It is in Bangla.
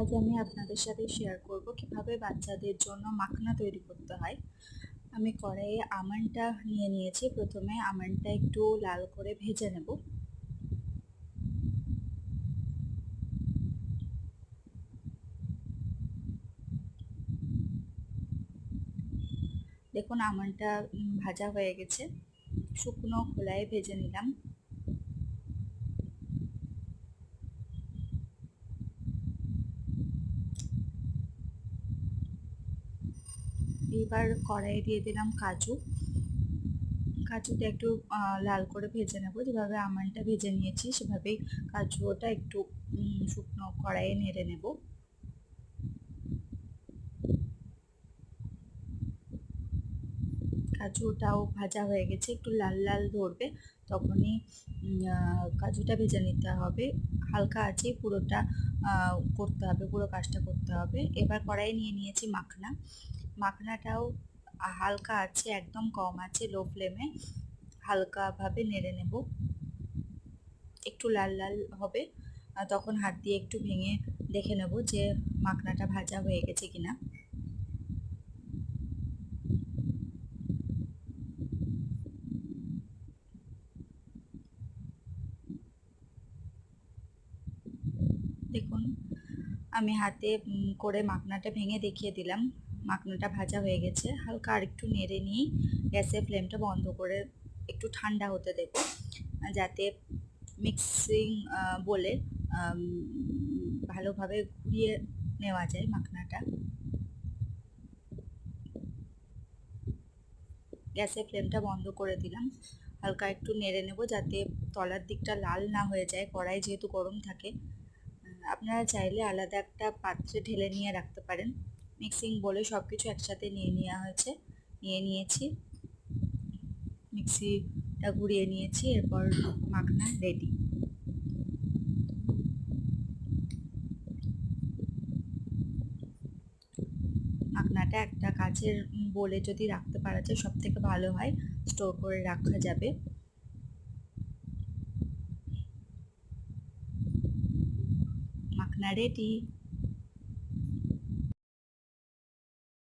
আজ আমি আপনাদের সাথে শেয়ার করব কিভাবে বাচ্চাদের জন্য মাখনা তৈরি করতে হয়। আমি কড়াইয়ে আমন্ডটা নিয়ে নিয়েছি। প্রথমে আমন্ডটা একটু লাল করে ভেজে নেব। দেখুন আমন্ডটা ভাজা হয়ে গেছে। শুকনো খোলায় ভেজে নিলাম। এবার কড়াইয়ে দিয়ে দিলাম কাজু। কাজুটা একটু লাল করে ভেজে নেব। যেভাবে আমন্ডটা ভেজে নিয়েছি সেভাবেই কাজুটা একটু শুকনো কড়াইয়ে নেড়ে নেব। কাজুটাও ভাজা হয়ে গেছে, একটু লাল লাল ধরবে তখনই কাজুটা ভেজে নিতে হবে। হালকা আছে পুরোটা করতে হবে, পুরো কাজটা করতে হবে। এবার কড়াইয়ে নিয়ে নিয়েছি মাখনা। মাখনাটাও হালকা আছে, একদম কম আছে, লো ফ্লেমে হালকাভাবে নেড়ে নেব। একটু লাল লাল হবে তখন হাত দিয়ে একটু ভেঙে দেখে নেব যে মাখনাটা ভাজা হয়ে গেছে কিনা। দেখুন আমি হাতে করে মাখনাটা ভেঙে দেখিয়ে দিলাম। মাখনাটা ভাজা হয়ে গেছে। হালকা আর একটু নেড়ে নিয়ে গ্যাসের ফ্লেমটা বন্ধ করে একটু ঠান্ডা হতে দেব, যাতে মিক্সিং বলে ভালোভাবে ঘুরিয়ে নেওয়া যায় মাখনাটা। গ্যাসের ফ্লেমটা বন্ধ করে দিলাম। হালকা একটু নেড়ে নেব যাতে তলার দিকটা লাল না হয়ে যায়, কড়াই যেহেতু গরম থাকে। আপনারা চাইলে আলাদা একটা পাত্রে ঢেলে নিয়ে রাখতে পারেন। মিক্সিং বলে সব কিছু একসাথে নিয়ে নিয়েছি। মিক্সিটা ঘুরিয়ে নিয়েছি। এরপর মাখনা রেডি। মাখনাটা একটা কাচের বলে যদি রাখতে পারা যায় সব থেকে ভালো হয়, স্টোর করে রাখা যাবে। মাখনা রেডি।